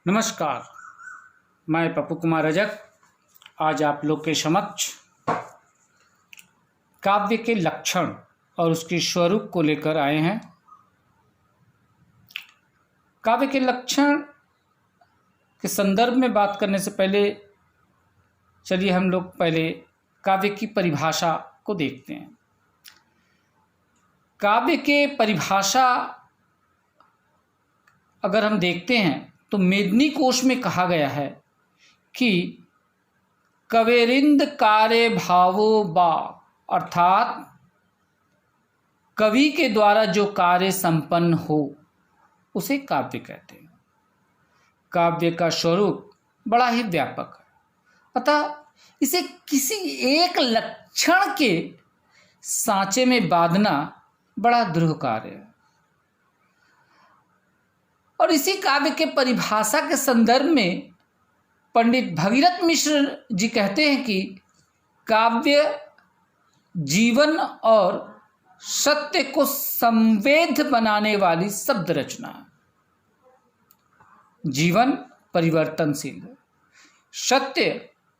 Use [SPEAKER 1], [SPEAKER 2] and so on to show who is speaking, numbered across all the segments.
[SPEAKER 1] नमस्कार, मैं पप्पू कुमार रजक आज आप लोग के समक्ष काव्य के लक्षण और उसके स्वरूप को लेकर आए हैं। काव्य के लक्षण के संदर्भ में बात करने से पहले चलिए हम लोग पहले काव्य की परिभाषा को देखते हैं। काव्य के परिभाषा अगर हम देखते हैं तो मेदिनी कोश में कहा गया है कि कवेरिंद कार्य भावो बा, अर्थात कवि के द्वारा जो कार्य संपन्न हो उसे काव्य कहते हैं। काव्य का स्वरूप बड़ा ही व्यापक है, अतः इसे किसी एक लक्षण के सांचे में बांधना बड़ा दुरूह कार्य है। और इसी काव्य के परिभाषा के संदर्भ में पंडित भगीरथ मिश्र जी कहते हैं कि काव्य जीवन और सत्य को संवेद्य बनाने वाली शब्द रचना है। जीवन परिवर्तनशील है, सत्य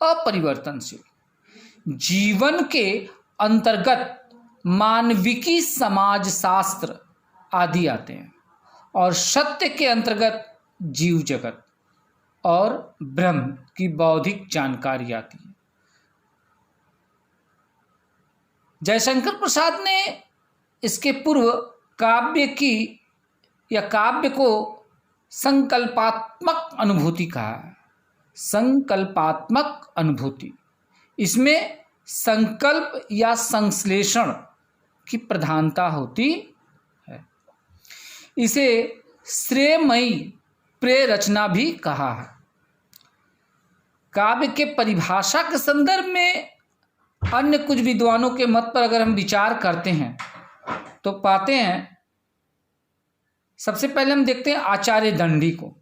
[SPEAKER 1] अपरिवर्तनशील। जीवन के अंतर्गत मानविकी समाजशास्त्र आदि आते हैं और सत्य के अंतर्गत जीव जगत और ब्रह्म की बौद्धिक जानकारी आती है। जयशंकर प्रसाद ने इसके पूर्व काव्य को संकल्पात्मक अनुभूति कहा है। संकल्पात्मक अनुभूति, इसमें संकल्प या संश्लेषण की प्रधानता होती है। इसे श्रेयमयी प्रेय रचना भी कहा है। काव्य के परिभाषा के संदर्भ में अन्य कुछ विद्वानों के मत पर अगर हम विचार करते हैं तो पाते हैं, सबसे पहले हम देखते हैं आचार्य दंडी को।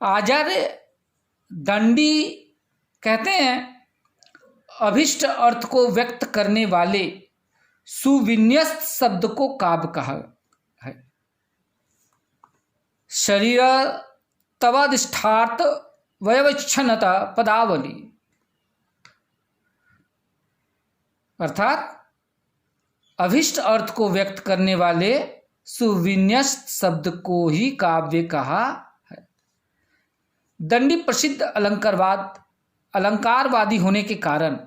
[SPEAKER 1] आचार्य दंडी कहते हैं अभिष्ट अर्थ को व्यक्त करने वाले सुविन्यस्त शब्द को काव्य कहा है। शरीर तवाधिष्ठार्थ वयवच्छनता पदावली, अर्थात अभिष्ट अर्थ को व्यक्त करने वाले सुविन्यस्त शब्द को ही काव्य कहा है। दंडी प्रसिद्ध अलंकारवादी होने के कारण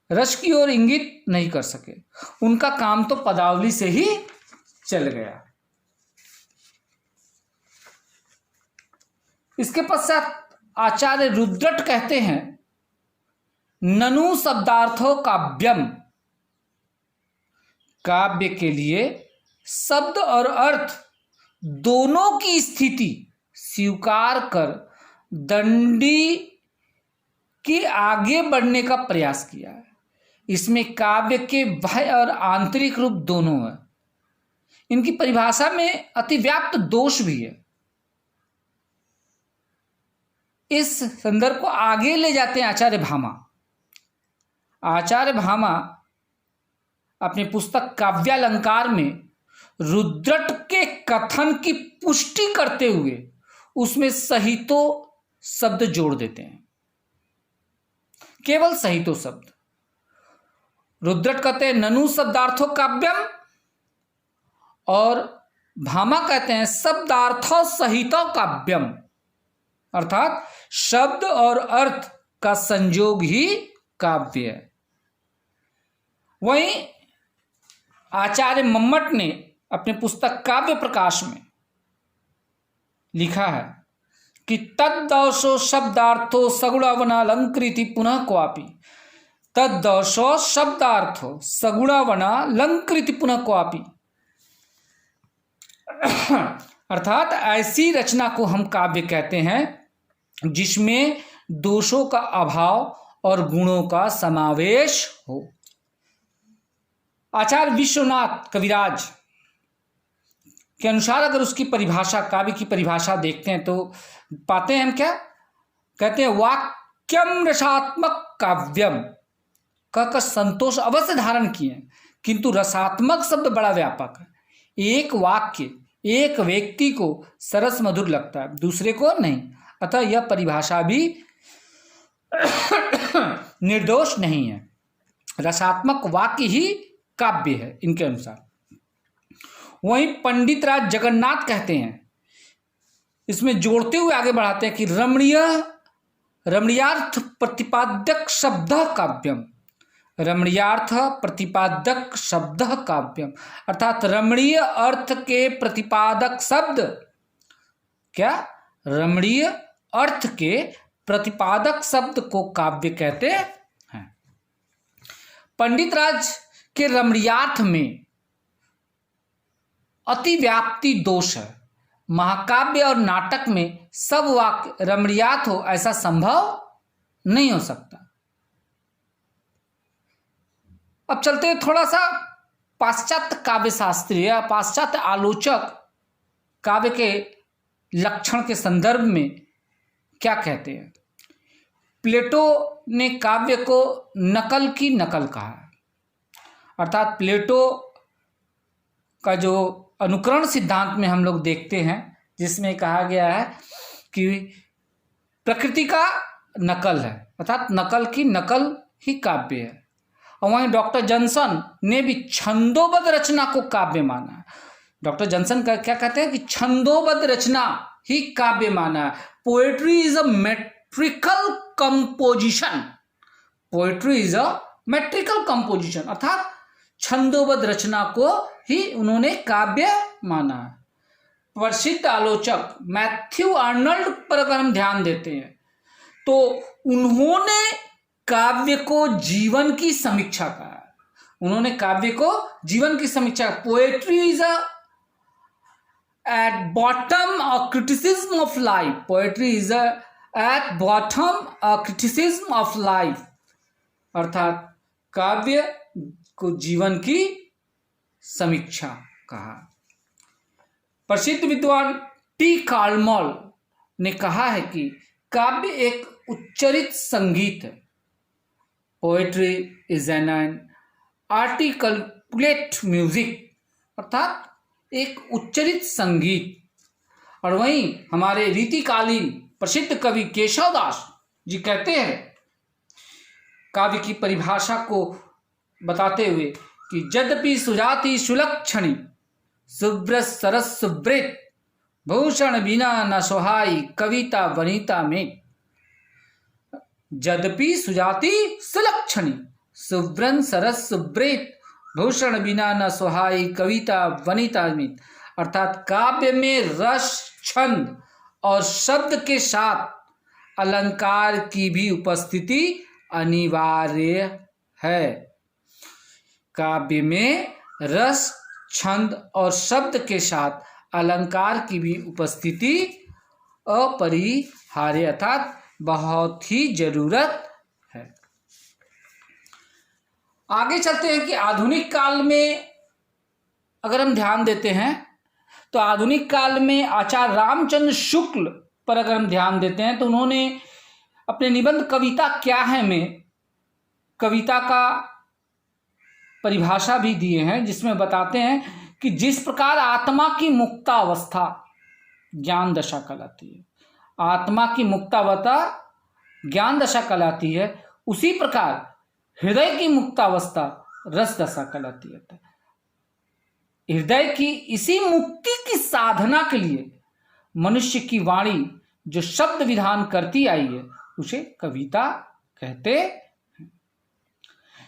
[SPEAKER 1] रस की ओर इंगित नहीं कर सके। उनका काम तो पदावली से ही चल गया। इसके पश्चात आचार्य रुद्रट कहते हैं ननु शब्दार्थो काव्यम, काव्य के लिए शब्द और अर्थ दोनों की स्थिति स्वीकार कर दंडी के आगे बढ़ने का प्रयास किया है। इसमें काव्य के बाह्य और आंतरिक रूप दोनों है। इनकी परिभाषा में अतिव्याप्त दोष भी है। इस संदर्भ को आगे ले जाते हैं आचार्य भामा। आचार्य भामा अपनी पुस्तक काव्यालंकार में रुद्रट के कथन की पुष्टि करते हुए उसमें सहितो शब्द जोड़ देते हैं, केवल सहितो शब्द। रुद्रट कहते हैं ननु शब्दार्थो काव्यम और भामा कहते हैं शब्दार्थो सहितो काव्यम, अर्थात शब्द और अर्थ का संयोग ही काव्य है। वहीं आचार्य मम्मट ने अपने पुस्तक काव्य प्रकाश में लिखा है कि तद्दर्शो शब्दार्थो सगुणावनालंकृति पुनः क्वापि, तद्दर्शो शब्दार्थो सगुणावनालंकृति पुनः क्वापि, अर्थात ऐसी रचना को हम काव्य कहते हैं जिसमें दोषों का अभाव और गुणों का समावेश हो। आचार्य विश्वनाथ कविराज के अनुसार अगर उसकी परिभाषा, काव्य की परिभाषा देखते हैं तो पाते हैं हम क्या कहते हैं, वाक्यम रसात्मक काव्यम, कहकर संतोष अवश्य धारण किए, किंतु रसात्मक शब्द बड़ा व्यापक है। एक वाक्य, एक व्यक्ति को सरस मधुर लगता है, दूसरे को नहीं। अतः यह परिभाषा भी निर्दोष नहीं है। रसात्मक वाक्य ही काव्य है इनके अनुसार। वहीं पंडित राज जगन्नाथ कहते हैं, इसमें जोड़ते हुए आगे बढ़ाते हैं कि रमणीयार्थ प्रतिपादक शब्द काव्यम। रमणीयार्थ प्रतिपादक शब्द काव्यम, अर्थात रमणीय अर्थ के प्रतिपादक शब्द, क्या रमणीय अर्थ के प्रतिपादक शब्द को काव्य कहते हैं। पंडित राज के रमणीयार्थ में अतिव्याप्ति दोष है। महाकाव्य और नाटक में सब वाक्य रमणीयार्थ हो ऐसा संभव नहीं हो सकता। अब चलते हैं थोड़ा सा पाश्चात्य काव्य शास्त्री या पाश्चात्य आलोचक काव्य के लक्षण के संदर्भ में क्या कहते हैं। प्लेटो ने काव्य को नकल की नकल कहा है, अर्थात प्लेटो का जो अनुकरण सिद्धांत में हम लोग देखते हैं, जिसमें कहा गया है कि प्रकृति का नकल है, अर्थात नकल की नकल ही काव्य है। और वहीं डॉक्टर जॉनसन ने भी छंदोबद्ध रचना को काव्य माना है। डॉक्टर जॉनसन का क्या कहते हैं कि छंदोबद्ध रचना ही काव्य माना है। Poetry is a metrical composition. Poetry is a metrical composition, अर्थात छंदोबद्ध रचना को ही उन्होंने काव्य माना है। प्रसिद्ध आलोचक मैथ्यू आर्नल्ड पर अगर हम ध्यान देते हैं तो उन्होंने काव्य को जीवन की समीक्षा कहा है। उन्होंने काव्य को जीवन की समीक्षा। Poetry is at bottom a criticism of life. Poetry is at bottom a criticism of life, अर्थात काव्य को जीवन की समीक्षा कहा। प्रसिद्ध विद्वान टी कार्लमॉल ने कहा है कि काव्य एक उच्चरित संगीत है। Poetry is an articulate music, अर्थात एक उच्चरित संगीत। और वहीं हमारे रीतिकालीन प्रसिद्ध कवि केशवदास जी कहते हैं काव्य की परिभाषा को बताते हुए कि यद्यपि सुजाति सुलक्षणी शुभ्र सरस सुब्रेत भूषण बिना न सोहाई कविता वनिता में। यद्यपि सुजाति सुलक्षणी शुभ्रन सरस सुब्रेत भूषण बिना न सोहाई कविता वनिता में, अर्थात काव्य में रस, छंद और शब्द के साथ अलंकार की भी उपस्थिति अनिवार्य है। काव्य में रस, छंद और शब्द के साथ अलंकार की भी उपस्थिति अपरिहार्य, अर्थात बहुत ही जरूरत है। आगे चलते हैं कि आधुनिक काल में अगर हम ध्यान देते हैं तो आधुनिक काल में आचार्य रामचंद्र शुक्ल पर अगर हम ध्यान देते हैं तो उन्होंने अपने निबंध कविता क्या है में कविता का परिभाषा भी दिए हैं, जिसमें बताते हैं कि जिस प्रकार आत्मा की मुक्तावस्था ज्ञान दशा कहलाती है, आत्मा की मुक्तावस्था ज्ञान दशा कहलाती है, उसी प्रकार हृदय की मुक्तावस्था रस दशा कहलाती है। हृदय की इसी मुक्ति की साधना के लिए मनुष्य की वाणी जो शब्द विधान करती आई है उसे कविता कहते हैं।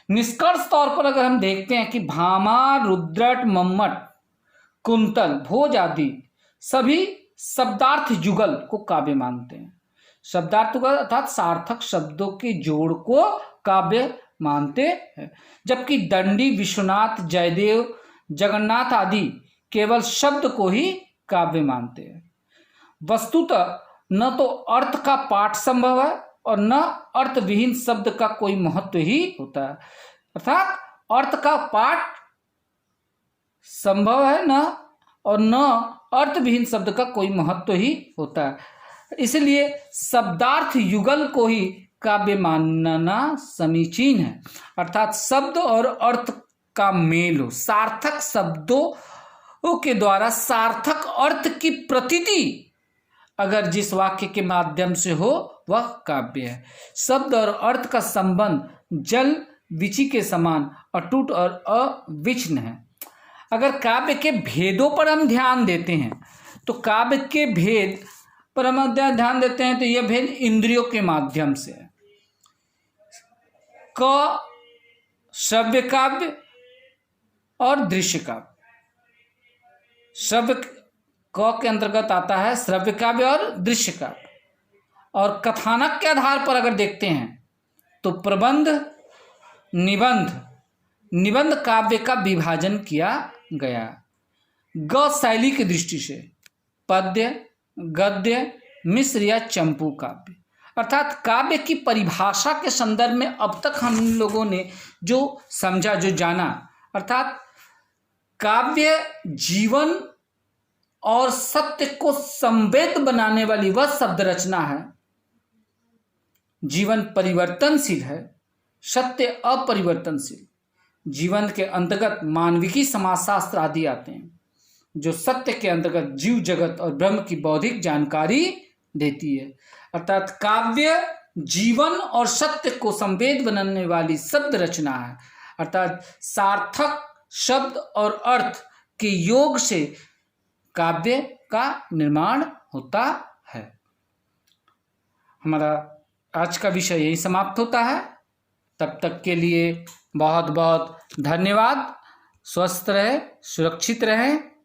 [SPEAKER 1] निष्कर्ष तौर पर अगर हम देखते हैं कि भामा, रुद्रट, मम्मट, कुंतल, भोज आदि सभी शब्दार्थ युगल को काव्य मानते हैं। शब्दार्थ युगल अर्थात सार्थक शब्दों के जोड़ को काव्य मानते हैं, जबकि दंडी, विश्वनाथ, जयदेव, जगन्नाथ आदि केवल शब्द को ही काव्य मानते हैं। वस्तुतः न तो अर्थ का पाठ संभव है और न अर्थ विहीन शब्द का कोई महत्व ही होता है, अर्थात अर्थ का पाठ संभव है न और न अर्थ विहीन शब्द का कोई महत्व ही होता है। इसलिए शब्दार्थ युगल को ही काव्य मानना समीचीन है, अर्थात शब्द और अर्थ का मेल हो, सार्थक शब्दों के द्वारा सार्थक अर्थ की प्रतीति अगर जिस वाक्य के माध्यम से हो वह काव्य है। शब्द और अर्थ का संबंध जल विचि के समान अटूट और अविच्छिन्न है। अगर काव्य के भेदों पर हम ध्यान देते हैं तो काव्य के भेद पर हम ध्यान देते हैं तो यह भेद इंद्रियों के माध्यम से है। क श्रव्य काव्य और दृश्य काव्य। श्रव्य क के अंतर्गत आता है श्रव्य काव्य और दृश्य काव्य। और कथानक के आधार पर अगर देखते हैं तो प्रबंध, निबंध काव्य का विभाजन किया गया। ग शैली की दृष्टि से पद्य, गद्य, मिश्र या चंपू काव्य। अर्थात काव्य की परिभाषा के संदर्भ में अब तक हम लोगों ने जो समझा, जो जाना, अर्थात काव्य जीवन और सत्य को संवेद बनाने वाली वह शब्द रचना है। जीवन परिवर्तनशील है, सत्य अपरिवर्तनशील। जीवन के अंतर्गत मानविकी समाजशास्त्र आदि आते हैं जो सत्य के अंतर्गत जीव जगत और ब्रह्म की बौद्धिक जानकारी देती है। अर्थात काव्य जीवन और सत्य को संवेद बनाने वाली शब्द रचना है। अर्थात सार्थक शब्द और अर्थ के योग से काव्य का निर्माण होता है। हमारा आज का विषय यही समाप्त होता है। तब तक के लिए बहुत बहुत धन्यवाद। स्वस्थ रहें, सुरक्षित रहें।